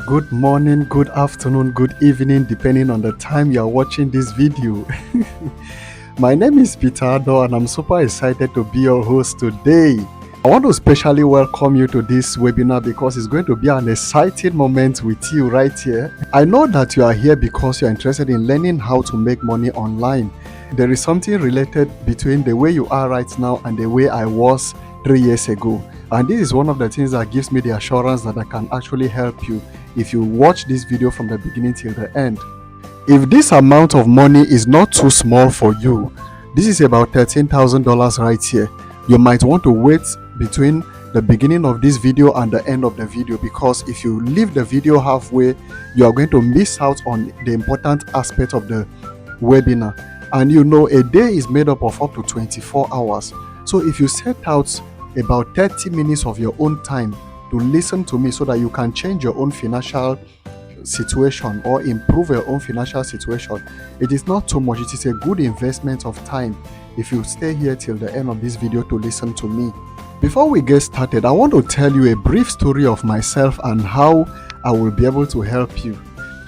Good morning, good afternoon, good evening, depending on the time you are watching this video. My name is Peter Ado, and I'm super excited to be your host today. I want to specially welcome you to this webinar because it's going to be an exciting moment with you right here. I know that you are here because you're interested in learning how to make money online. There is something related between the way you are right now and the way I was 3 years ago. And this is one of the things that gives me the assurance that I can actually help you if you watch this video from the beginning till the end. If this amount of money is not too small for you, this is about $13,000 right here. You might want to wait between the beginning of this video and the end of the video, because if you leave the video halfway, you are going to miss out on the important aspect of the webinar. And you know, a day is made up of up to 24 hours. So if you set out about 30 minutes of your own time to listen to me so that you can change your own financial situation or improve your own financial situation, it is not too much. It is a good investment of time if you stay here till the end of this video to listen to me. Before we get started, I want to tell you a brief story of myself and how I will be able to help you.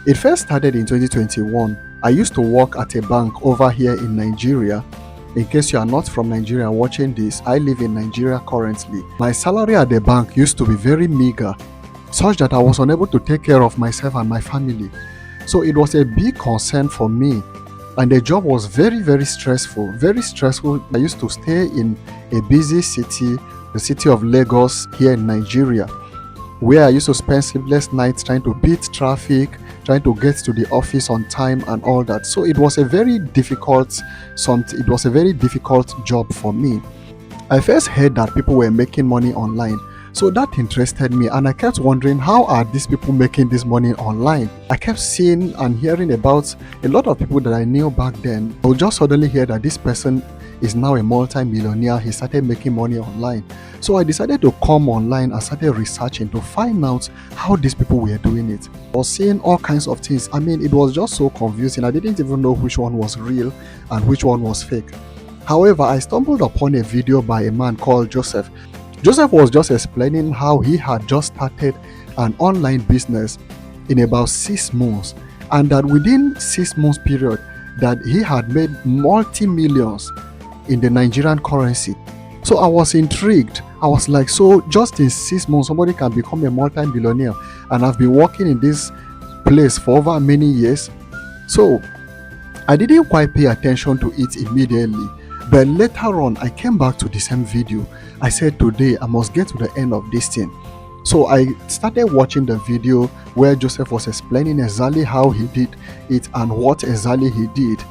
It first started in 2021. I used to work at a bank over here in Nigeria. In case you are not from Nigeria watching this, I live in Nigeria currently. My salary at the bank used to be very meager, such that I was unable to take care of myself and my family. So it was a big concern for me, and the job was very, very stressful. Very stressful. I used to stay in a busy city, the city of Lagos here in Nigeria, where I used to spend sleepless nights trying to beat traffic, trying to get to the office on time and all that. So it was a very difficult job for me. I first heard that people were making money online. So that interested me, and I kept wondering, how are these people making this money online? I kept seeing and hearing about a lot of people that I knew back then. I would just suddenly hear that this person is now a multi-millionaire. He started making money online. So I decided to come online and started researching to find out how these people were doing it. I was seeing all kinds of things. I mean, it was just so confusing. I didn't even know which one was real and which one was fake. However, I stumbled upon a video by a man called Joseph. Joseph was just explaining how he had just started an online business in about 6 months, and that within 6 months period that he had made multi-millions in the Nigerian currency. So I was intrigued. I was like, so just in 6 months somebody can become a multi-billionaire, and I've been working in this place for over many years. So I didn't quite pay attention to it immediately. But later on, I came back to the same video. I said, today I must get to the end of this thing. So I started watching the video where Joseph was explaining exactly how he did it and what exactly he did.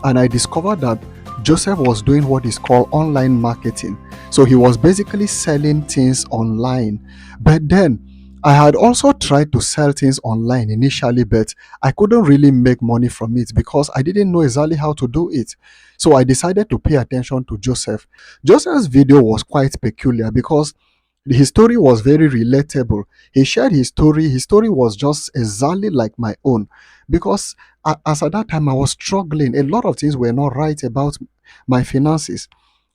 And I discovered that Joseph was doing what is called online marketing. So he was basically selling things online. But then I had also tried to sell things online initially, but I couldn't really make money from it because I didn't know exactly how to do it. So I decided to pay attention to Joseph. Joseph's video was quite peculiar because his story was very relatable. He shared his story. His story was just exactly like my own, because as at that time I was struggling. A lot of things were not right about my finances.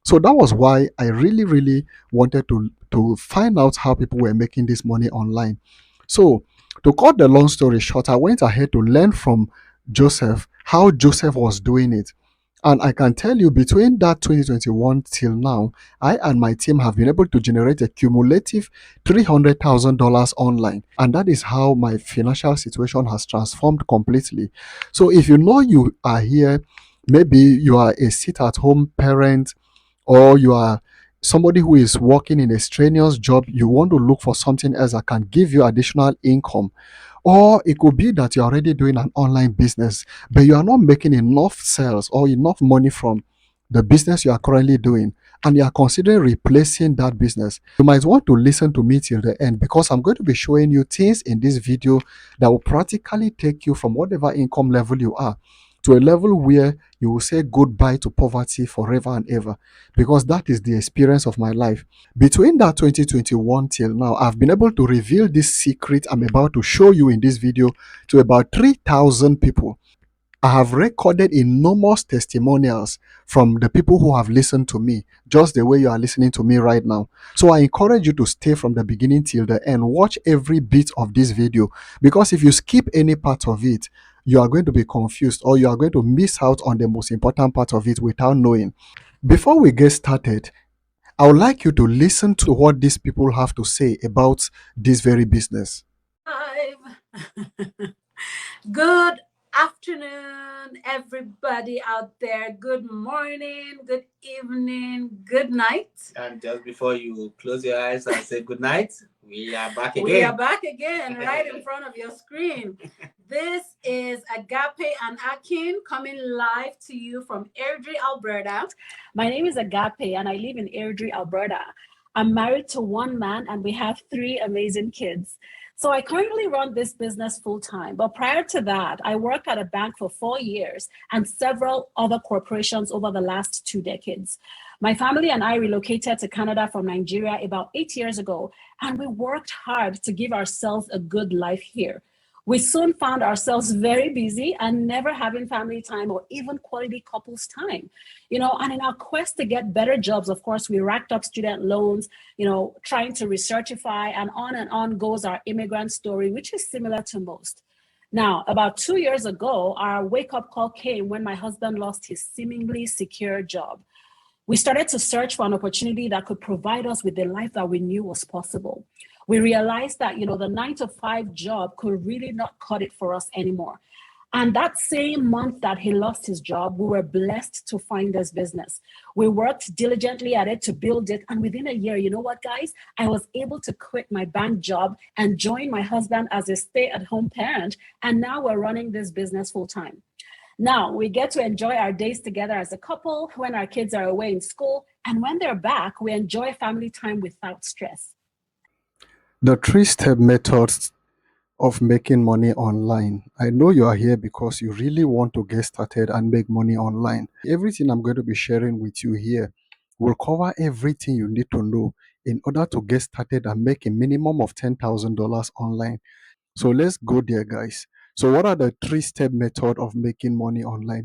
So that was why I really, really wanted to find out how people were making this money online. So to cut the long story short, I went ahead to learn from Joseph how Joseph was doing it. And I can tell you, between that 2021 till now, I and my team have been able to generate a cumulative $300,000 online. And that is how my financial situation has transformed completely. So if you know you are here, maybe you are a sit-at-home parent, or you are somebody who is working in a strenuous job, you want to look for something else that can give you additional income. Or it could be that you're already doing an online business, but you are not making enough sales or enough money from the business you are currently doing, and you are considering replacing that business. You might want to listen to me till the end, because I'm going to be showing you things in this video that will practically take you from whatever income level you are to a level where you will say goodbye to poverty forever and ever, because that is the experience of my life. Between that 2021 till now, I've been able to reveal this secret I'm about to show you in this video to about 3,000 people. I have recorded enormous testimonials from the people who have listened to me, just the way you are listening to me right now. So I encourage you to stay from the beginning till the end. Watch every bit of this video, because if you skip any part of it, you are going to be confused, or you are going to miss out on the most important part of it without knowing. Before we get started, I would like you to listen to what these people have to say about this very business. Live. Good afternoon, everybody out there. Good morning, good evening, good night. And just before you close your eyes and say good night, we are back again. We are back again, right in front of your screen. This is Agape and Akin coming live to you from Airdrie, Alberta. My name is Agape and I live in Airdrie, Alberta. I'm married to one man and we have 3 amazing kids. So I currently run this business full time. But prior to that, I worked at a bank for 4 years and several other corporations over the last 2 decades. My family and I relocated to Canada from Nigeria about 8 years ago, and we worked hard to give ourselves a good life here. We soon found ourselves very busy and never having family time or even quality couples time. And in our quest to get better jobs, of course, we racked up student loans, trying to recertify, and on goes our immigrant story, which is similar to most. Now, about 2 years ago, our wake-up call came when my husband lost his seemingly secure job. We started to search for an opportunity that could provide us with the life that we knew was possible. We realized that, the 9-to-5 job could really not cut it for us anymore. And that same month that he lost his job, we were blessed to find this business. We worked diligently at it to build it. And within a year, you know what, guys? I was able to quit my bank job and join my husband as a stay-at-home parent. And now we're running this business full time. Now we get to enjoy our days together as a couple when our kids are away in school. And when they're back, we enjoy family time without stress. The 3-step methods of making money online. I know you are here because you really want to get started and make money online. Everything I'm going to be sharing with you here will cover everything you need to know in order to get started and make a minimum of $10,000 online. So let's go there, guys. So what are the 3-step method of making money online?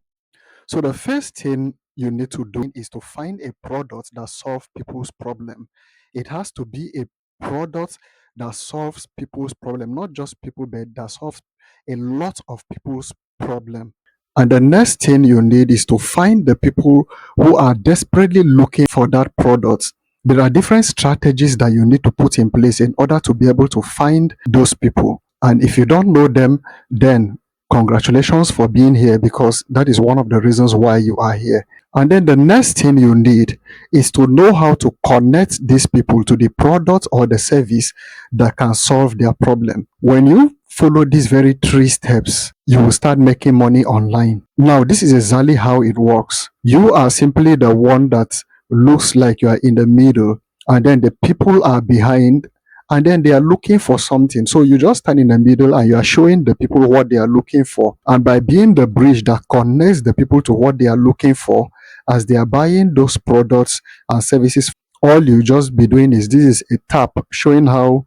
So the first thing you need to do is to find a product that solves people's problem. It has to be a product that solves people's problem, not just people, but that solves a lot of people's problem. And the next thing you need is to find the people who are desperately looking for that product. There are different strategies that you need to put in place in order to be able to find those people. And if you don't know them, then congratulations for being here, because that is one of the reasons why you are here. And then the next thing you need is to know how to connect these people to the product or the service that can solve their problem. When you follow these very 3 steps, you will start making money online. Now, this is exactly how it works. You are simply the one that looks like you are in the middle, and then the people are behind, and then they are looking for something. So you just stand in the middle and you are showing the people what they are looking for. And by being the bridge that connects the people to what they are looking for, as they are buying those products and services, all you just be doing is, this is a tap showing how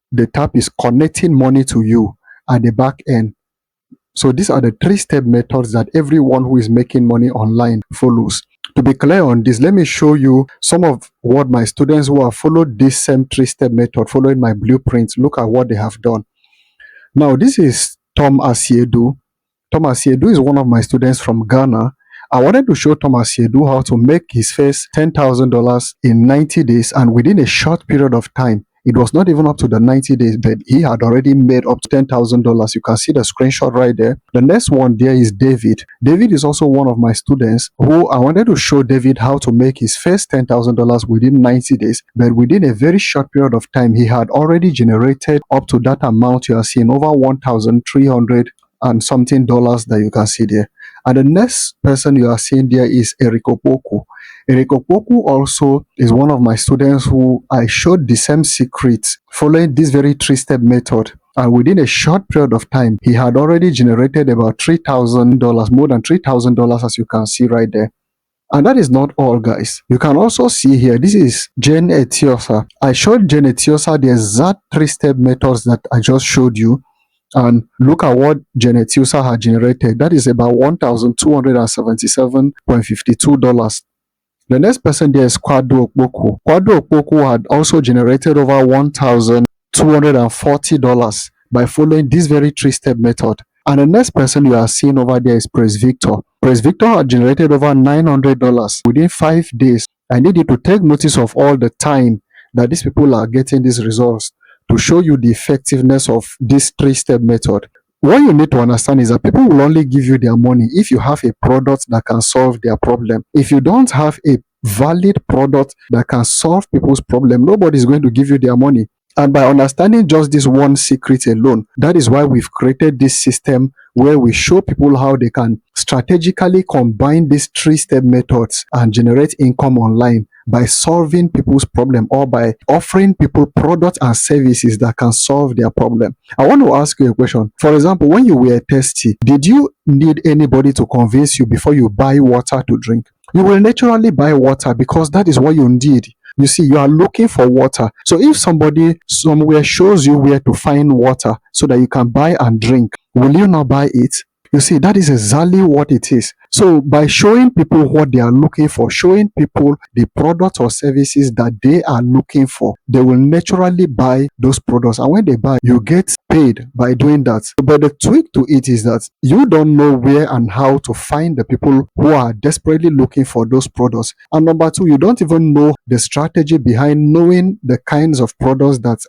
the tap is connecting money to you at the back end. So these are the 3-step methods that everyone who is making money online follows. To be clear on this, let me show you some of what my students who have followed this same 3-step method, following my blueprints, look at what they have done. Now, this is Tom Asiedu. Tom Asiedu is one of my students from Ghana. I wanted to show Tom Asiedu how to make his first $10,000 in 90 days, and within a short period of time. It was not even up to the 90 days, but he had already made up to $10,000. You can see the screenshot right there. The next one there is David. David is also one of my students who I wanted to show David how to make his first $10,000 within 90 days. But within a very short period of time, he had already generated up to that amount you are seeing, over 1,300 and something dollars that you can see there. And the next person you are seeing there is Eric Opoku. Eric Opoku also is one of my students who I showed the same secrets following this very 3-step method. And within a short period of time, he had already generated about $3,000, more than $3,000, as you can see right there. And that is not all, guys. You can also see here, this is Jane Etiosa. I showed Jane Etiosa the exact 3-step methods that I just showed you. And look at what Janet Usa had generated. That is about $1,277.52. The next person there is Kwado Okpoku. Kwado Okpoku had also generated over $1,240 by following this very three-step method. And the next person you are seeing over there is Praise Victor. Praise Victor had generated over $900 within 5 days. I need you to take notice of all the time that these people are getting these results to show you the effectiveness of this three-step method. What you need to understand is that people will only give you their money if you have a product that can solve their problem. If you don't have a valid product that can solve people's problem, nobody is going to give you their money. And by understanding just this one secret alone, that is why we've created this system where we show people how they can strategically combine these three-step methods and generate income online by solving people's problem or by offering people products and services that can solve their problem. I want to ask you a question. For example, when you were thirsty, did you need anybody to convince you before you buy water to drink? You will naturally buy water because that is what you need. You see, you are looking for water. So if somebody somewhere shows you where to find water so that you can buy and drink, will you not buy it? You see, that is exactly what it is. So by showing people what they are looking for, showing people the products or services that they are looking for, they will naturally buy those products. And when they buy, you get paid by doing that. But the tweak to it is that you don't know where and how to find the people who are desperately looking for those products. And number two, you don't even know the strategy behind knowing the kinds of products that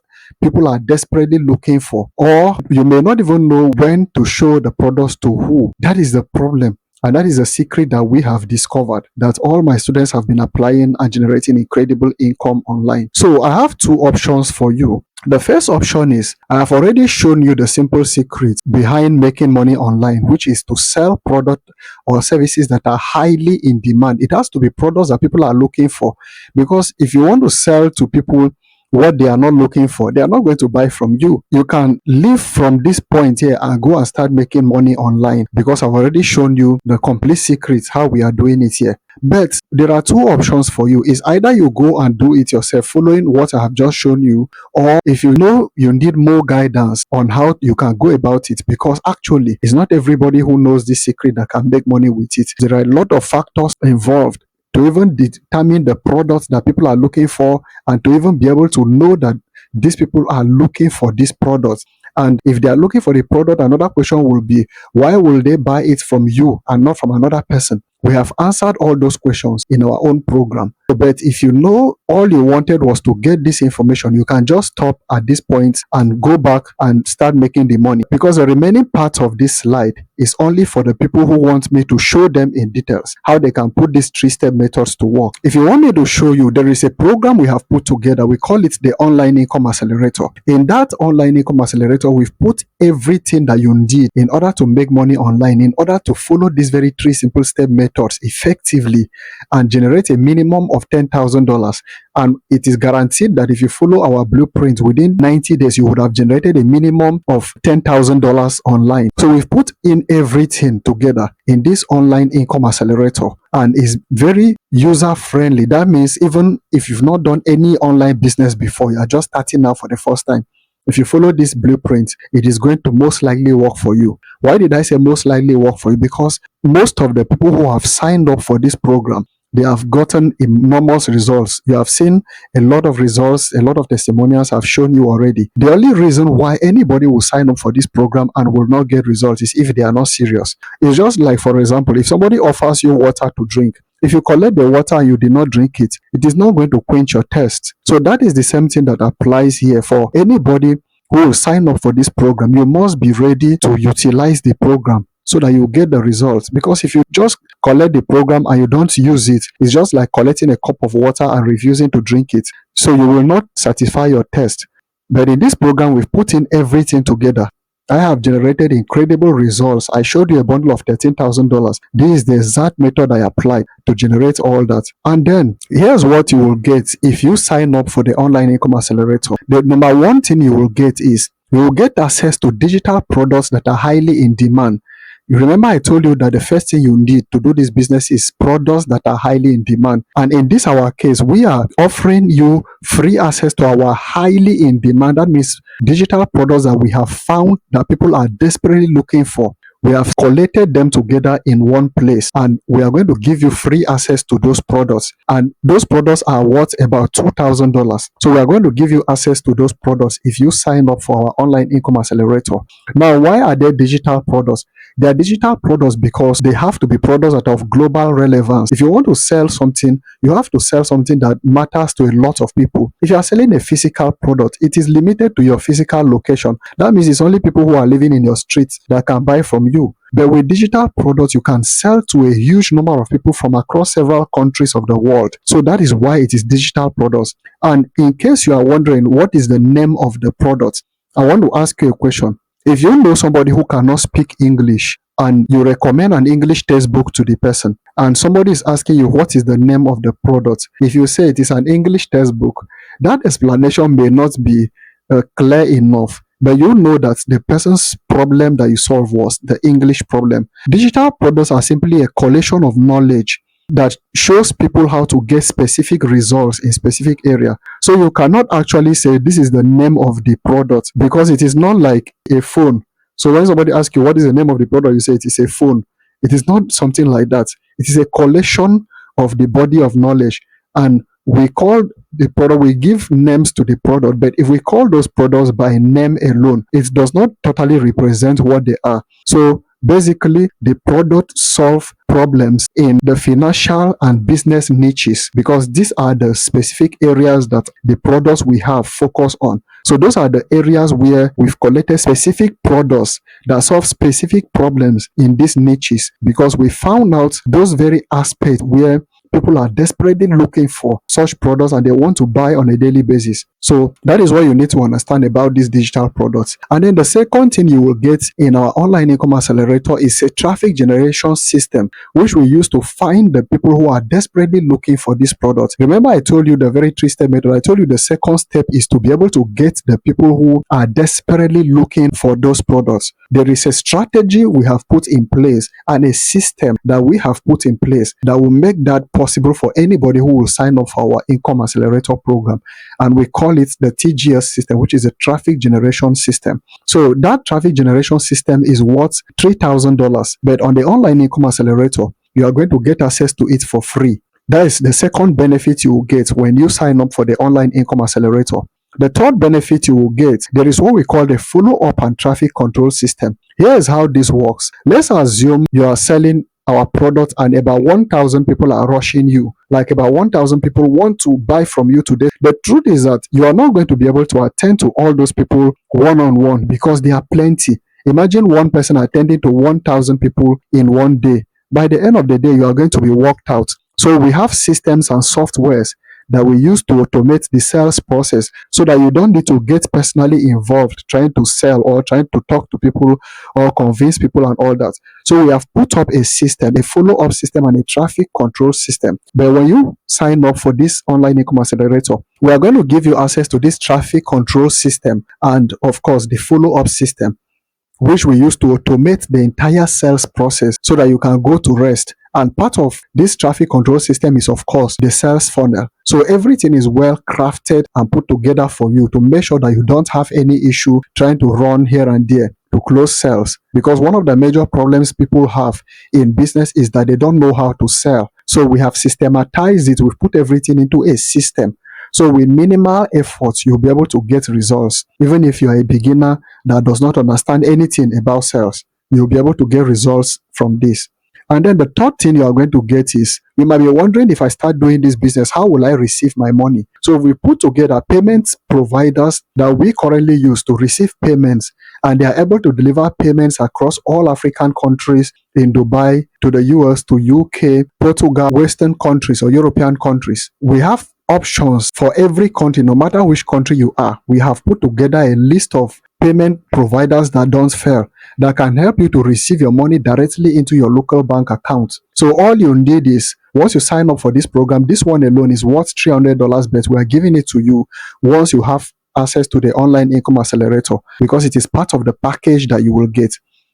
people are desperately looking for, or you may not even know when to show the products to who. That is the problem. And that is a secret that we have discovered, that all my students have been applying and generating incredible income online. So I have two options for you. The first option is, I have already shown you the simple secret behind making money online, which is to sell products or services that are highly in demand. It has to be products that people are looking for, because if you want to sell to people what they are not looking for, they are not going to buy from you. You can leave from this point here and go and start making money online, because I've already shown you the complete secrets how we are doing it here. But there are two options for you. Is either you go and do it yourself following what I have just shown you, or if you know you need more guidance on how you can go about it, because actually it's not everybody who knows this secret that can make money with it. There are a lot of factors involved to even determine the products that people are looking for, and to even be able to know that these people are looking for these products. And if they are looking for the product, another question will be, why will they buy it from you and not from another person? We have answered all those questions in our own program. But if you know all you wanted was to get this information, you can just stop at this point and go back and start making the money, because the remaining part of this slide is only for the people who want me to show them in details how they can put these three-step methods to work. If you want me to show you, there is a program we have put together. We call it the Online Income Accelerator. In that Online Income Accelerator, we've put everything that you need in order to make money online, in order to follow these very three simple step methods effectively and generate a minimum of $10,000. And it is guaranteed that if you follow our blueprint within 90 days, you would have generated a minimum of $10,000 online. So we've put in everything together in this Online Income Accelerator, and is very user friendly. That means even if you've not done any online business before, you are just starting now for the first time, if you follow this blueprint, it is going to most likely work for you. Why did I say most likely work for you? Because most of the people who have signed up for this program, they have gotten enormous results. You have seen a lot of results, a lot of testimonials have shown you already. The only reason why anybody will sign up for this program and will not get results is if they are not serious. It's just like, for example, if somebody offers you water to drink, if you collect the water and you did not drink it, it is not going to quench your thirst. So that is the same thing that applies here for anybody who will sign up for this program. You must be ready to utilize the program so that you get the results. Because if you just collect the program and you don't use it, it's just like collecting a cup of water and refusing to drink it. So you will not satisfy your thirst. But in this program, we've put in everything together. I have generated incredible results. I showed you a bundle of $13,000. This is the exact method I applied to generate all that. And then here's what you will get if you sign up for the Online Income Accelerator. The number one thing you will get is you will get access to digital products that are highly in demand. You remember I told you that the first thing you need to do this business is products that are highly in demand. And in this our case, we are offering you free access to our highly in demand. That means digital products that we have found that people are desperately looking for. We have collated them together in one place, and we are going to give you free access to those products. And those products are worth about $2,000. So we are going to give you access to those products if you sign up for our online income accelerator. Now, why are there digital products? They are digital products because they have to be products that are of global relevance. If you want to sell something, you have to sell something that matters to a lot of people. If you are selling a physical product, it is limited to your physical location. That means it's only people who are living in your streets that can buy from you. But with digital products, you can sell to a huge number of people from across several countries of the world. So that is why it is digital products. And in case you are wondering what is the name of the product, I want to ask you a question. If you know somebody who cannot speak English and you recommend an English textbook to the person, and somebody is asking you what is the name of the product, if you say it is an English textbook, that explanation may not be clear enough. But you know that the person's problem that you solve was the English problem. Digital products are simply a collection of knowledge that shows people how to get specific results in specific area. So you cannot actually say this is the name of the product because it is not like a phone. So when somebody asks you what is the name of the product, you say it is a phone. It is not something like that. It is a collection of the body of knowledge. And we call the product, we give names to the product, but if we call those products by name alone, it does not totally represent what they are. So basically, the product solve problems in the financial and business niches because these are the specific areas that the products we have focus on. So those are the areas where we've collected specific products that solve specific problems in these niches because we found out those very aspects where people are desperately looking for such products and they want to buy on a daily basis. So that is what you need to understand about these digital products. And then the second thing you will get in our online income accelerator is a traffic generation system, which we use to find the people who are desperately looking for these products. Remember, I told you the very three-step method. I told you the second step is to be able to get the people who are desperately looking for those products. There is a strategy we have put in place and a system that we have put in place that will make that possible for anybody who will sign up for our income accelerator program. And we call it the TGS system, which is a traffic generation system. So that traffic generation system is worth $3,000. But on the online income accelerator, you are going to get access to it for free. That is the second benefit you will get when you sign up for the online income accelerator. The third benefit you will get, there is what we call the follow-up and traffic control system. Here is how this works. Let's assume you are selling our product and about 1,000 people are rushing you. Like about 1,000 people want to buy from you today. The truth is that you are not going to be able to attend to all those people one-on-one because there are plenty. Imagine one person attending to 1,000 people in one day. By the end of the day, you are going to be worked out. So we have systems and softwares that we use to automate the sales process so that you don't need to get personally involved trying to sell or trying to talk to people or convince people and all that. So we have put up a system, a follow-up system and a traffic control system. But when you sign up for this online income accelerator, we are going to give you access to this traffic control system and of course the follow-up system, which we use to automate the entire sales process so that you can go to rest. And part of this traffic control system is, of course, the sales funnel. So everything is well crafted and put together for you to make sure that you don't have any issue trying to run here and there to close sales. Because one of the major problems people have in business is that they don't know how to sell. So we have systematized it. We've put everything into a system. So with minimal effort, you'll be able to get results. Even if you're a beginner that does not understand anything about sales, you'll be able to get results from this. And then the third thing you are going to get is, you might be wondering, if I start doing this business, how will I receive my money? So we put together payment providers that we currently use to receive payments, and they are able to deliver payments across all African countries, in Dubai, to the US, to UK, Portugal, Western countries or European countries. We have options for every country, no matter which country you are. We have put together a list of payment providers that don't fail, that can help you to receive your money directly into your local bank account. So all you need is, once you sign up for this program, this one alone is worth $300, but we are giving it to you once you have access to the online income accelerator because it is part of the package that you will get.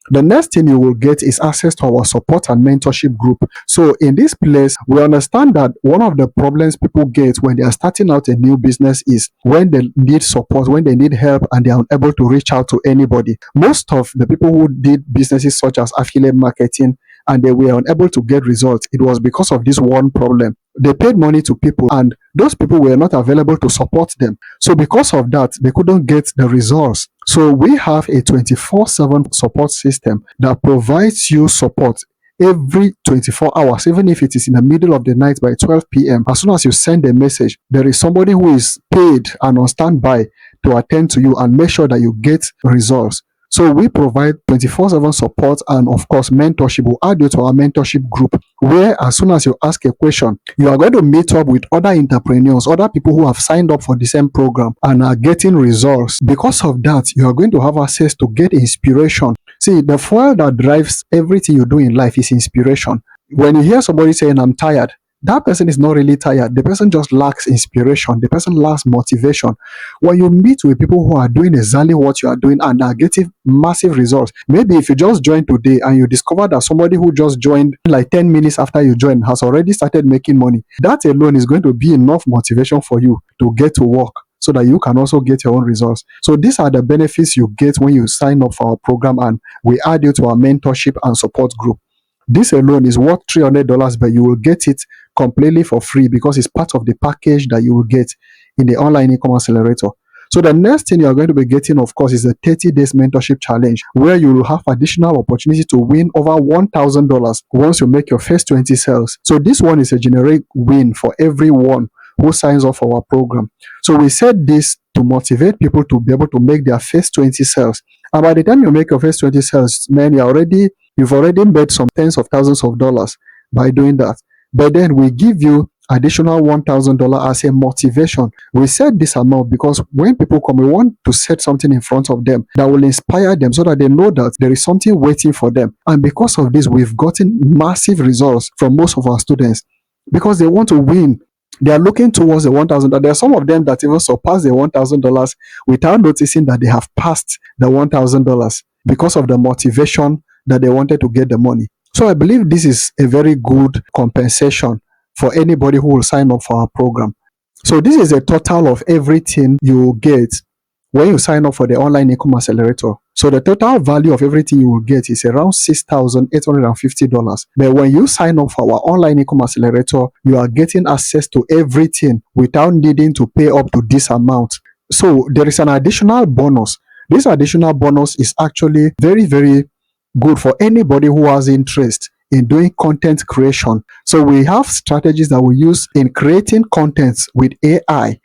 The next thing you will get is access to our support and mentorship group. So in this place, we understand that one of the problems people get when they are starting out a new business is when they need support, when they need help, and they are unable to reach out to anybody. Most of the people who did businesses such as affiliate marketing and they were unable to get results, it was because of this one problem. They paid money to people and those people were not available to support them. So because of that, they couldn't get the results. So we have a 24/7 support system that provides you support every 24 hours, even if it is in the middle of the night by 12 p.m. As soon as you send a message, there is somebody who is paid and on standby to attend to you and make sure that you get results. So we provide 24/7 support and of course mentorship. We'll add you to our mentorship group where as soon as you ask a question, you are going to meet up with other entrepreneurs, other people who have signed up for the same program and are getting results. Because of that, you are going to have access to get inspiration. See, the fuel that drives everything you do in life is inspiration. When you hear somebody saying, I'm tired, that person is not really tired. The person just lacks inspiration. The person lacks motivation. When you meet with people who are doing exactly what you are doing and are getting massive results, maybe if you just joined today and you discover that somebody who just joined like 10 minutes after you joined has already started making money, that alone is going to be enough motivation for you to get to work so that you can also get your own results. So these are the benefits you get when you sign up for our program and we add you to our mentorship and support group. This alone is worth $300, but you will get it completely for free because it's part of the package that you will get in the online income accelerator. So the next thing you are going to be getting, of course, is a 30 days mentorship challenge where you will have additional opportunity to win over $1,000 once you make your first 20 sales. So this one is a generic win for everyone who signs up for our program. So we said this to motivate people to be able to make their first 20 sales. And by the time you make your first 20 sales, man, you've already made some tens of thousands of dollars by doing that. But then we give you additional $1,000 as a motivation. We set this amount because when people come, we want to set something in front of them that will inspire them so that they know that there is something waiting for them. And because of this, we've gotten massive results from most of our students because they want to win. They are looking towards the $1,000. There are some of them that even surpass the $1,000 without noticing that they have passed the $1,000 because of the motivation that they wanted to get the money. So I believe this is a very good compensation for anybody who will sign up for our program. So this is a total of everything you get when you sign up for the online income accelerator. So the total value of everything you will get is around $6,850. But when you sign up for our online income accelerator, you are getting access to everything without needing to pay up to this amount. So there is an additional bonus. This additional bonus is actually very, very good for anybody who has interest in doing content creation. So we have strategies that we use in creating content with AI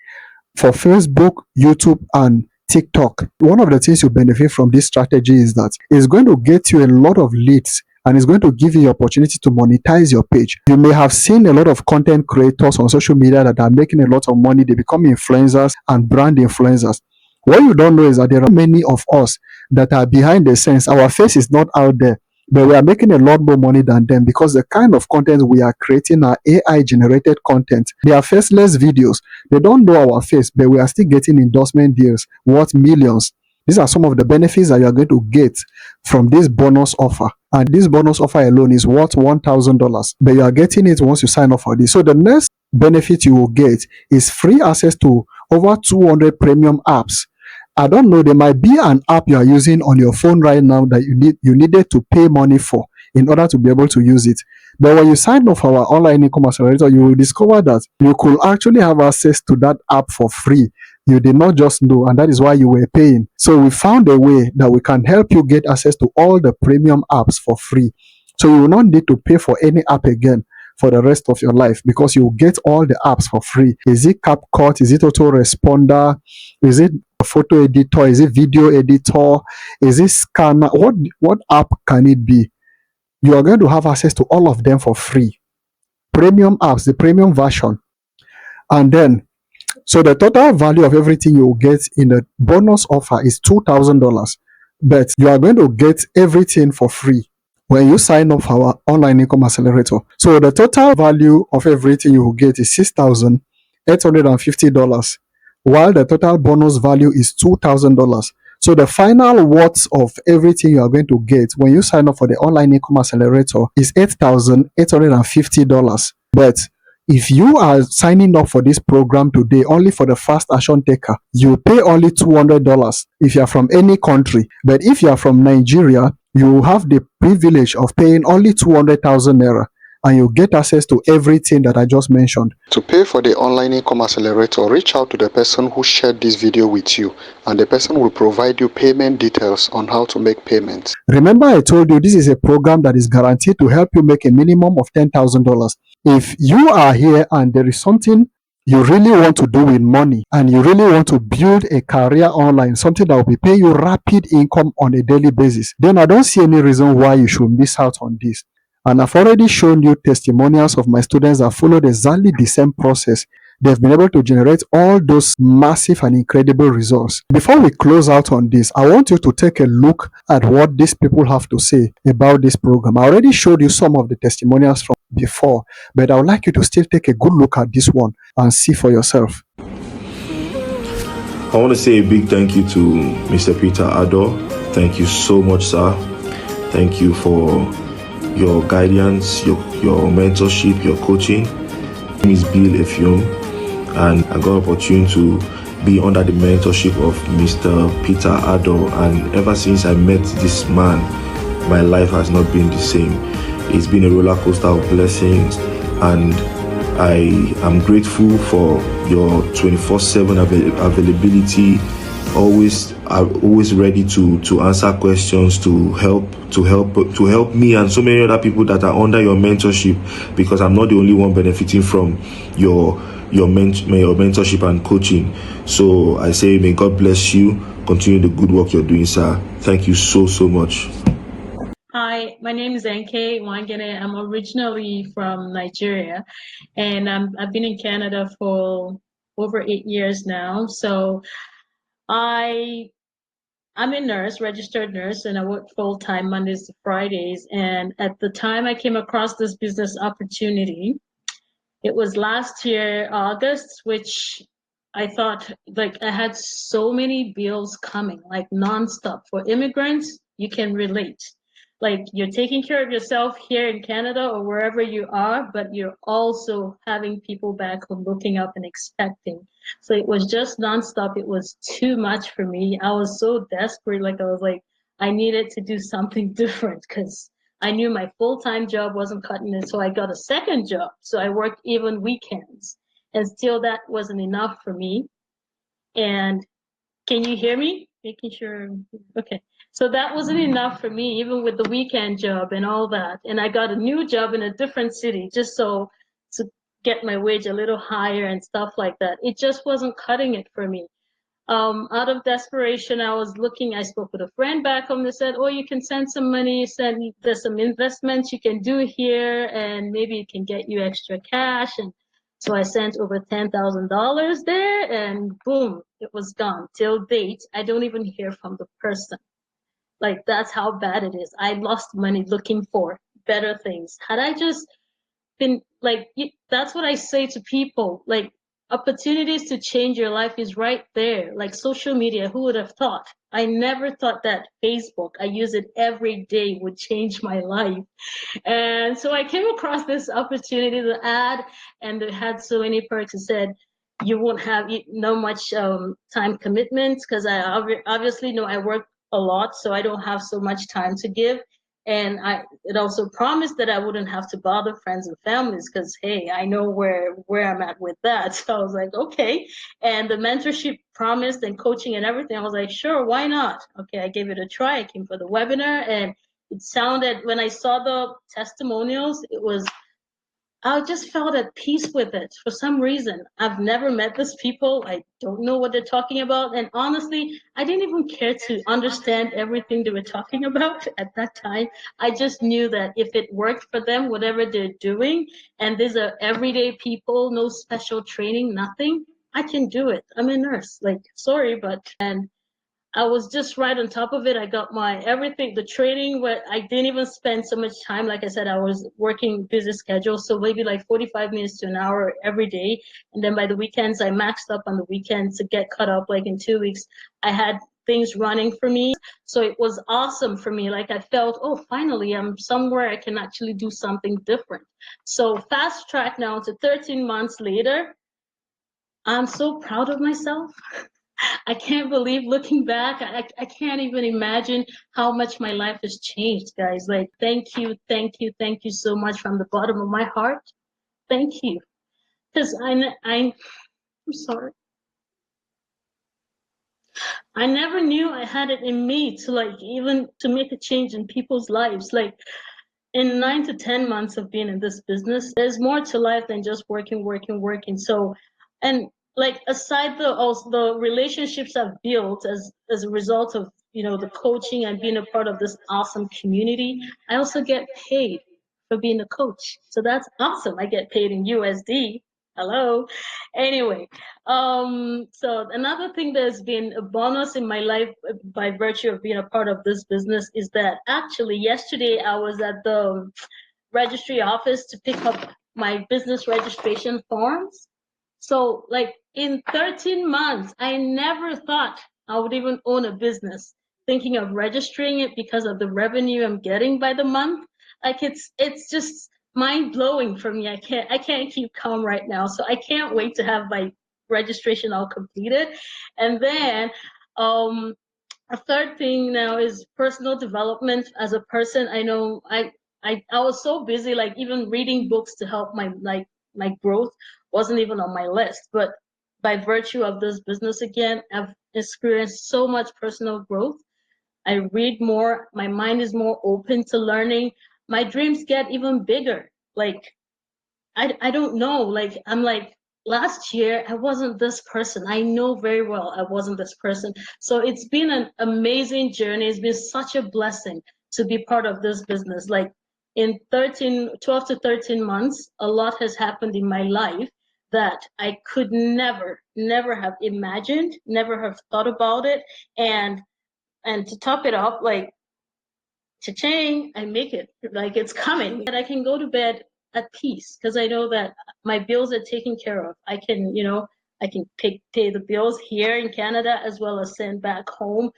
for Facebook, YouTube, and TikTok. One of the things you benefit from this strategy is that it's going to get you a lot of leads and it's going to give you the opportunity to monetize your page. You may have seen a lot of content creators on social media that are making a lot of money. They become influencers and brand influencers. What you don't know is that there are many of us that are behind the scenes. Our face is not out there, but we are making a lot more money than them because the kind of content we are creating are AI generated content. They are faceless videos. They don't know our face, but we are still getting endorsement deals worth millions. These are some of the benefits that you are going to get from this bonus offer. And this bonus offer alone is worth $1,000, but you are getting it once you sign up for this. So the next benefit you will get is free access to over 200 premium apps. I don't know, there might be an app you are using on your phone right now that you needed to pay money for in order to be able to use it. But when you sign up for our online income accelerator, you will discover that you could actually have access to that app for free. You did not just know, and that is why you were paying. So we found a way that we can help you get access to all the premium apps for free. So you will not need to pay for any app again for the rest of your life because you will get all the apps for free. Is it CapCut? Is it autoresponder? Is it photo editor? Is it video editor? Is it scanner? What app can it be? You are going to have access to all of them for free. Premium apps, the premium version. And then, so the total value of everything you will get in the bonus offer is $2,000. But you are going to get everything for free when you sign up for our online income accelerator. So the total value of everything you will get is $6,850, while the total bonus value is $2,000. So the final worth of everything you are going to get when you sign up for the online income accelerator is $8,850. But if you are signing up for this program today only for the fast action taker, you pay only $200 if you are from any country. But if you are from Nigeria, you have the privilege of paying only 200,000 naira, and you get access to everything that I just mentioned. To pay for the online income accelerator, reach out to the person who shared this video with you, and the person will provide you payment details on how to make payments. Remember, I told you this is a program that is guaranteed to help you make a minimum of $10,000. If you are here and there is something you really want to do with money, and you really want to build a career online, something that will be paying you rapid income on a daily basis, then I don't see any reason why you should miss out on this. And I've already shown you testimonials of my students that followed exactly the same process. They've been able to generate all those massive and incredible results. Before we close out on this, I want you to take a look at what these people have to say about this program. I already showed you some of the testimonials from before, but I would like you to still take a good look at this one and see for yourself. I want to say a big thank you to Mr. Peter Addo. Thank you so much, sir. Thank you for your guidance, your mentorship, your coaching. My name is Bill Effiong, and I got an opportunity to be under the mentorship of Mr. Peter Addo, and ever since I met this man, my life has not been the same. It's been a roller coaster of blessings, and I am grateful for your 24/7 availability, always ready to answer questions, to help me and so many other people that are under your mentorship, because I'm not the only one benefiting from your mentorship and coaching. So I say, may God bless you. Continue the good work you're doing, sir. Thank you so much. Hi, my name is Enke Wangene. I'm originally from Nigeria, and I've been in Canada for over 8 years now. So I'm a nurse, registered nurse, and I work full-time Mondays to Fridays. And at the time I came across this business opportunity, it was last year, August, which I thought, like, I had so many bills coming, like nonstop. For immigrants, you can relate. Like, you're taking care of yourself here in Canada or wherever you are, but you're also having people back home looking up and expecting. So it was just nonstop. It was too much for me. I was so desperate. Like, I was like, I needed to do something different because I knew my full-time job wasn't cutting it. So I got a second job. So I worked even weekends, and still that wasn't enough for me. And can you hear me? Making sure. Okay. So that wasn't enough for me, even with the weekend job and all that. And I got a new job in a different city just so to get my wage a little higher and stuff like that. It just wasn't cutting it for me. Out of desperation, I spoke with a friend back home that said, oh, you can send some money, there's some investments you can do here, and maybe it can get you extra cash. And so I sent over $10,000 there, and boom, it was gone. Till date, I don't even hear from the person. Like, that's how bad it is. I lost money looking for better things. Had I just been like, that's what I say to people, like, opportunities to change your life is right there. Like social media, who would have thought? I never thought that Facebook, I use it every day, would change my life. And so I came across this opportunity, the ad, and it had so many perks. It said you won't have no much time commitments, because I obviously know I work a lot, so I don't have so much time to give. And it also promised that I wouldn't have to bother friends and families, because hey, I know where I'm at with that. So I was like, okay. And the mentorship promised and coaching and everything, I was like, sure, why not? Okay, I gave it a try. I came for the webinar, and it sounded, when I saw the testimonials, I just felt at peace with it for some reason. I've never met these people. I don't know what they're talking about. And honestly, I didn't even care to understand everything they were talking about at that time. I just knew that if it worked for them, whatever they're doing, and these are everyday people, no special training, nothing, I can do it. I'm a nurse. Like, sorry, and I was just right on top of it. I got my everything, the training, where I didn't even spend so much time. Like I said, I was working busy schedule, so maybe like 45 minutes to an hour every day. And then by the weekends, I maxed up on the weekends to get caught up. Like in 2 weeks, I had things running for me. So it was awesome for me. Like I felt, oh, finally, I'm somewhere I can actually do something different. So fast track now to 13 months later, I'm so proud of myself. I can't believe looking back, I can't even imagine how much my life has changed, guys. Like, thank you, thank you, thank you so much from the bottom of my heart. Thank you. Because I'm sorry. I never knew I had it in me to like even to make a change in people's lives. Like in 9 to 10 months of being in this business, there's more to life than just working, working, working. So, and like aside the relationships I've built as a result of the coaching and being a part of this awesome community, I also get paid for being a coach. So that's awesome. I get paid in USD. Hello. Anyway, so another thing that's been a bonus in my life by virtue of being a part of this business is that actually yesterday I was at the registry office to pick up my business registration forms. So like in 13 months, I never thought I would even own a business, thinking of registering it because of the revenue I'm getting by the month. Like it's just mind blowing for me. I can't keep calm right now. So I can't wait to have my registration all completed. And then a third thing now is personal development as a person. I know I was so busy, like even reading books to help my growth wasn't even on my list. But by virtue of this business again, I've experienced so much personal growth. I read more, my mind is more open to learning. My dreams get even bigger. Like I don't know. Like I'm like last year I wasn't this person. I know very well I wasn't this person. So it's been an amazing journey. It's been such a blessing to be part of this business. Like in 12 to 13 months, a lot has happened in my life that I could never have imagined, never have thought about it. And to top it off, like cha-ching, I make it, like it's coming. That I can go to bed at peace because I know that my bills are taken care of. I can, I can pay the bills here in Canada as well as send back home.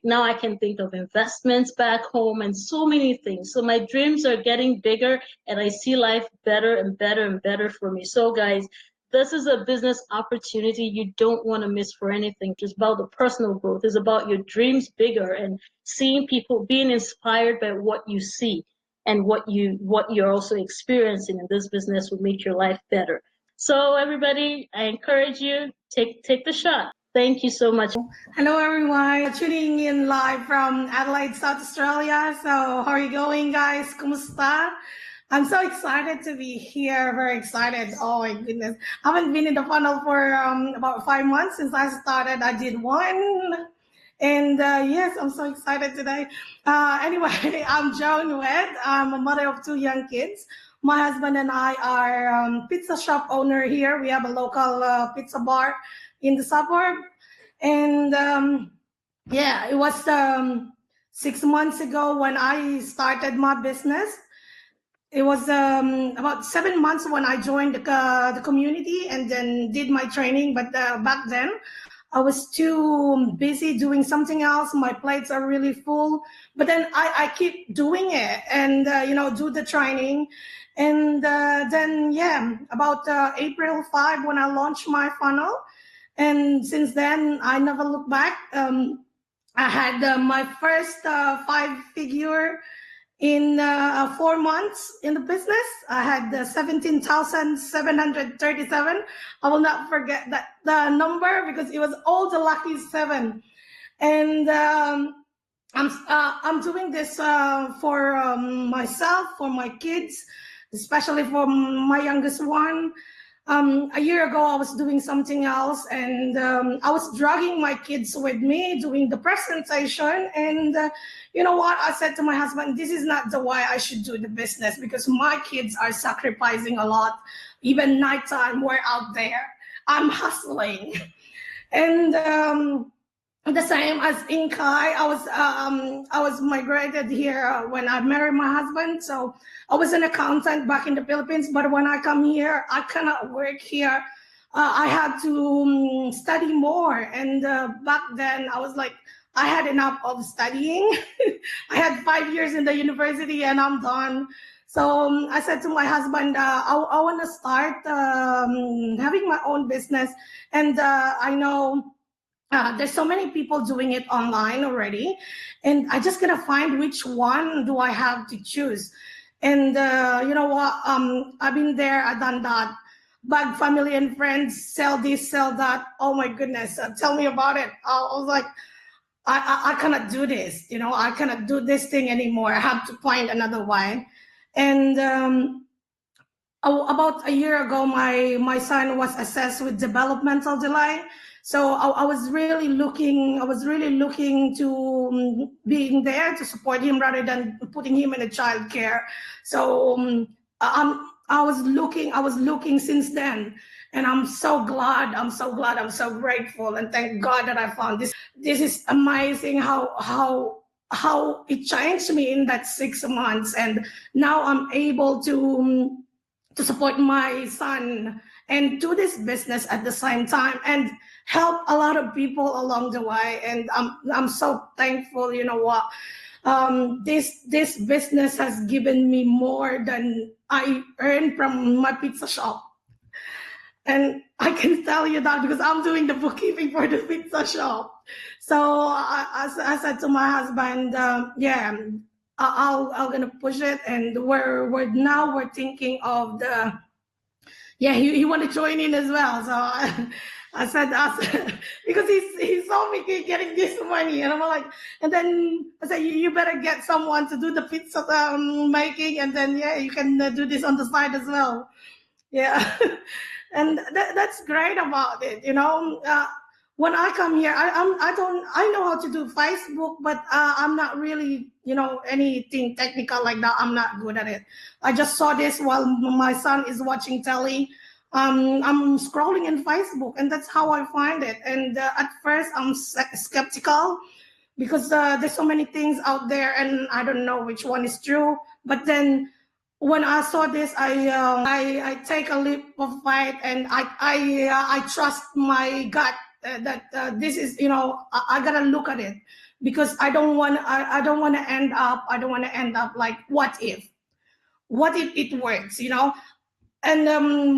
Now I can think of investments back home and so many things. So my dreams are getting bigger and I see life better and better and better for me. So guys, this is a business opportunity you don't want to miss for anything. It's about the personal growth. It's about your dreams bigger and seeing people being inspired by what you see and what you're also experiencing in this business will make your life better. So everybody, I encourage you, take the shot. Thank you so much. Hello everyone, tuning in live from Adelaide, South Australia. So how are you going, guys? Kumusta? I'm so excited to be here, very excited. Oh my goodness. I haven't been in the funnel for about 5 months since I started. I did one. And yes, I'm so excited today. Anyway, I'm Joan Wed. I'm a mother of 2 young kids. My husband and I are pizza shop owner here. We have a local pizza bar in the suburb. And yeah, it was 6 months ago when I started my business. It was about 7 months when I joined the community and then did my training. But back then, I was too busy doing something else. My plates are really full. But then I keep doing it and, do the training. And then, yeah, about April 5 when I launched my funnel. And since then, I never look back. I had my first 5-figure in 4 months in the business. I had 17,737. I will not forget the number because it was all the lucky 7. And I'm doing this for myself, for my kids, especially for my youngest one. A year ago, I was doing something else, and I was dragging my kids with me doing the presentation. And you know what? I said to my husband, this is not the way I should do the business because my kids are sacrificing a lot. Even nighttime, we're out there. I'm hustling. And the same as Inkai, I was migrated here when I married my husband. So I was an accountant back in the Philippines, but when I come here, I cannot work here. I had to study more, and back then I was like, I had enough of studying. I had 5 years in the university and I'm done. So I said to my husband, I want to start having my own business. And I know there's so many people doing it online already. And I just gotta find which one do I have to choose. And you know what? I've been there, I've done that. Bug family and friends, sell this, sell that. Oh my goodness, tell me about it. I was like, I cannot do this. You know, I cannot do this thing anymore. I have to find another way. And about a year ago, my son was assessed with developmental delay. So I was really looking. I was really looking to being there to support him rather than putting him in a child care. So I was looking. I was looking since then, and I'm so glad. I'm so glad. I'm so grateful, and thank God that I found this. This is amazing. How it changed me in that 6 months, and now I'm able to support my son and do this business at the same time and help a lot of people along the way. And I'm so thankful. You know what? This business has given me more than I earned from my pizza shop. And I can tell you that because I'm doing the bookkeeping for the pizza shop. So I said to my husband, yeah, I'll gonna push it, and we're thinking of the, yeah, he want to join in as well. So I said because he saw me getting this money, and I'm like, and then I said you better get someone to do the pizza making, and then yeah, you can do this on the side as well. Yeah. And that's great about it, you know. When I come here, I know how to do Facebook, but I'm not really, you know, anything technical like that. I'm not good at it. I just saw this while my son is watching telly. I'm scrolling in Facebook, and that's how I find it. And at first, I'm skeptical because there's so many things out there, and I don't know which one is true. But then when I saw this, I take a leap of faith, and I trust my gut that this is, you know, I gotta look at it because I don't want to end up like what if it works, you know. And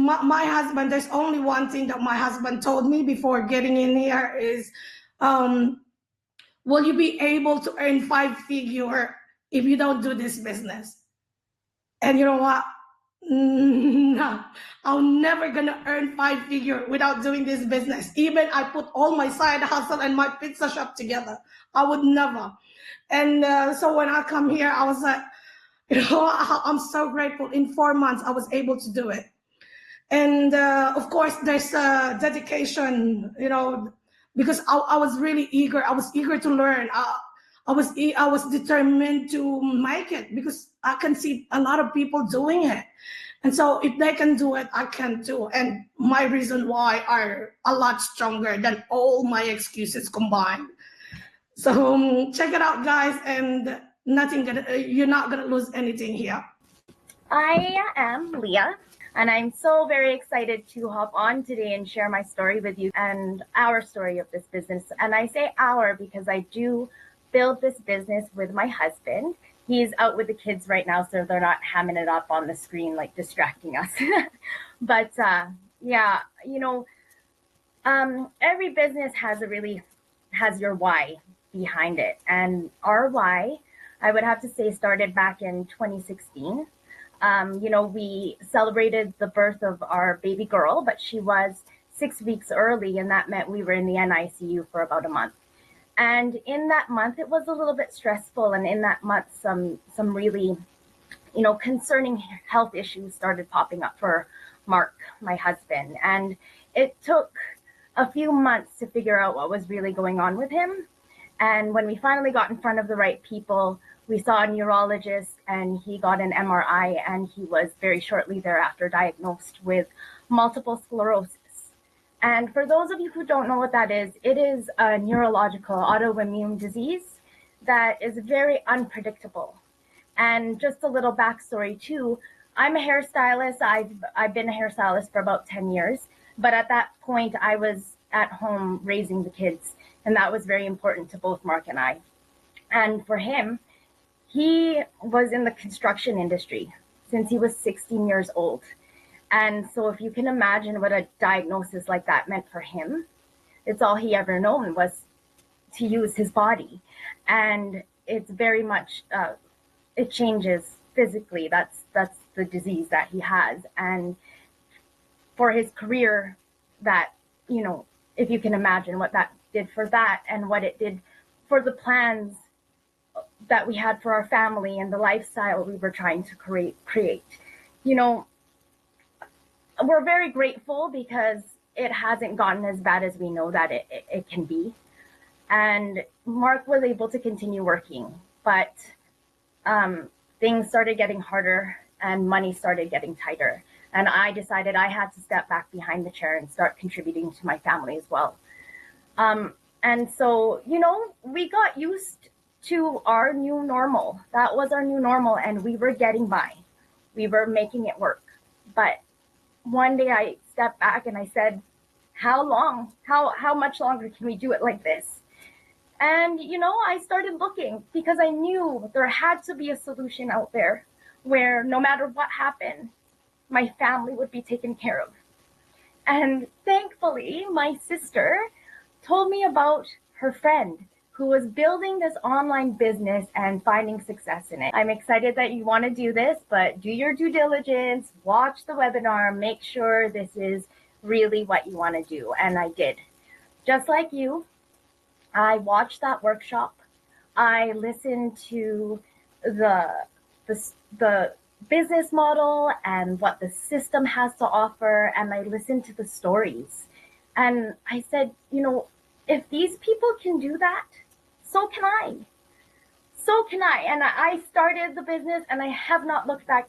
my husband, there's only one thing that my husband told me before getting in here is, will you be able to earn 5 figure if you don't do this business? And you know what? No, I'm never gonna earn 5 figure without doing this business. Even I put all my side hustle and my pizza shop together, I would never. And so when I come here, I was like, you know, I'm so grateful. In 4 months, I was able to do it. And of course, there's dedication, you know, because I was really eager. I was eager to learn. I was determined to make it because I can see a lot of people doing it. And so if they can do it, I can too. And my reason why are a lot stronger than all my excuses combined. So check it out, guys, and you're not gonna lose anything here. I am Leah, and I'm so very excited to hop on today and share my story with you and our story of this business. And I say our because I do build this business with my husband. He's out with the kids right now, so they're not hamming it up on the screen, like distracting us. But yeah, you know, every business has your why behind it. And our why, I would have to say, started back in 2016. You know, we celebrated the birth of our baby girl, but she was 6 weeks early, and that meant we were in the NICU for about a month. And in that month, it was a little bit stressful. And in that month, some really, you know, concerning health issues started popping up for Mark, my husband. And it took a few months to figure out what was really going on with him. And when we finally got in front of the right people, we saw a neurologist, and he got an MRI, and he was very shortly thereafter diagnosed with multiple sclerosis. And for those of you who don't know what that is, it is a neurological autoimmune disease that is very unpredictable. And just a little backstory too, I'm a hairstylist. I've been a hairstylist for about 10 years, but at that point I was at home raising the kids. And that was very important to both Mark and I. And for him, he was in the construction industry since he was 16 years old. And so if you can imagine what a diagnosis like that meant for him, it's all he ever known was to use his body. And it's very much, it changes physically. That's the disease that he has. And for his career, that, you know, if you can imagine what that did for that and what it did for the plans that we had for our family and the lifestyle we were trying to create. You know, we're very grateful because it hasn't gotten as bad as we know that it can be. And Mark was able to continue working, but things started getting harder and money started getting tighter. And I decided I had to step back behind the chair and start contributing to my family as well. And so, you know, we got used to our new normal. That was our new normal, and we were getting by. We were making it work. But one day I stepped back and I said, how long? How much longer can we do it like this? And, you know, I started looking because I knew there had to be a solution out there where no matter what happened, my family would be taken care of. And thankfully, my sister told me about her friend who was building this online business and finding success in it. I'm excited that you want to do this, but do your due diligence, watch the webinar, make sure this is really what you want to do. And I did. Just like you, I watched that workshop. I listened to the business model and what the system has to offer, and I listened to the stories. And I said, you know, if these people can do that, so can I. So can I. And I started the business and I have not looked back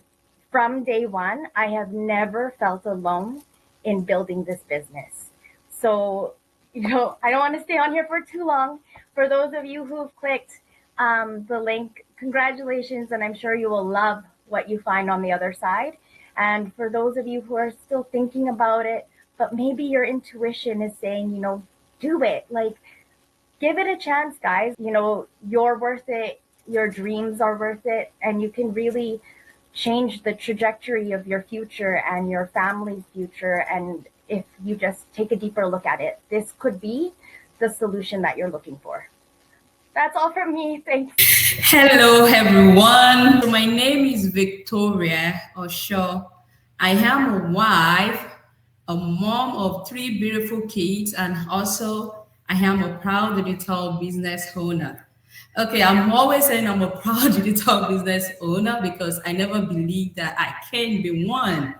from day one. I have never felt alone in building this business. So, you know, I don't want to stay on here for too long. For those of you who've clicked the link, congratulations, and I'm sure you will love what you find on the other side. And for those of you who are still thinking about it, but maybe your intuition is saying, you know, do it. Like, give it a chance, guys. You know, you're worth it. Your dreams are worth it. And you can really change the trajectory of your future and your family's future. And if you just take a deeper look at it, this could be the solution that you're looking for. That's all from me. Thanks. Hello, everyone. So my name is Victoria Osho. I am a wife, a mom of 3 beautiful kids, and also I am a proud digital business owner. Okay, I'm always saying I'm a proud digital business owner because I never believed that I can be one.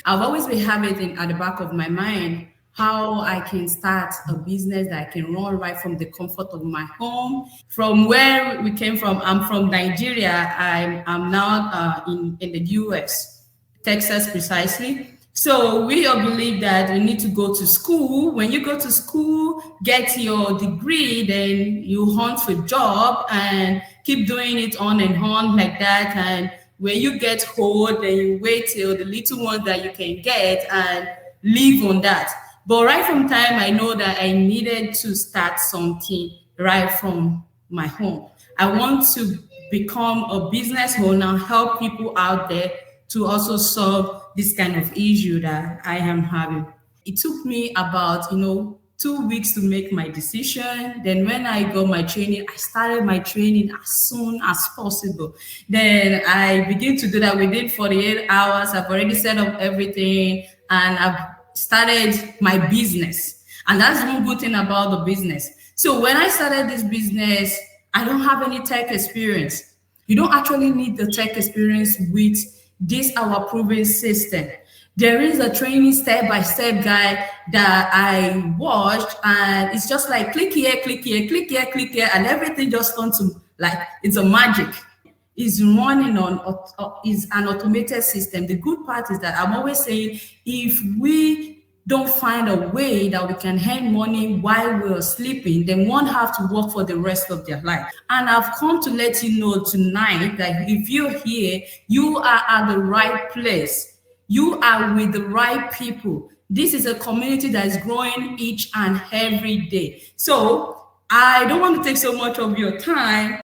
I've always been having it at the back of my mind how I can start a business that I can run right from the comfort of my home. From where we came from, I'm from Nigeria. I'm now in the US, Texas precisely. So we all believe that you need to go to school. When you go to school, get your degree, then you hunt for a job and keep doing it on and on like that. And when you get old, then you wait till the little ones that you can get and live on that. But right from time, I know that I needed to start something right from my home. I want to become a business owner, help people out there to also solve this kind of issue that I am having. It took me about, 2 weeks to make my decision. Then when I got my training, I started my training as soon as possible. Then I began to do that within 48 hours. I've already set up everything and I've started my business. And that's one good thing about the business. So when I started this business, I don't have any tech experience. You don't actually need the tech experience with this our proven system. There is a training step-by-step guide that I watched, and it's just like click here, click here, click here, click here, and everything just turns to like it's a magic. It's running on is an automated system. The good part is that I'm always saying if we don't find a way that we can earn money while we're sleeping, then won't have to work for the rest of their life. And I've come to let you know tonight that if you're here, you are at the right place. You are with the right people. This is a community that is growing each and every day. So I don't want to take so much of your time.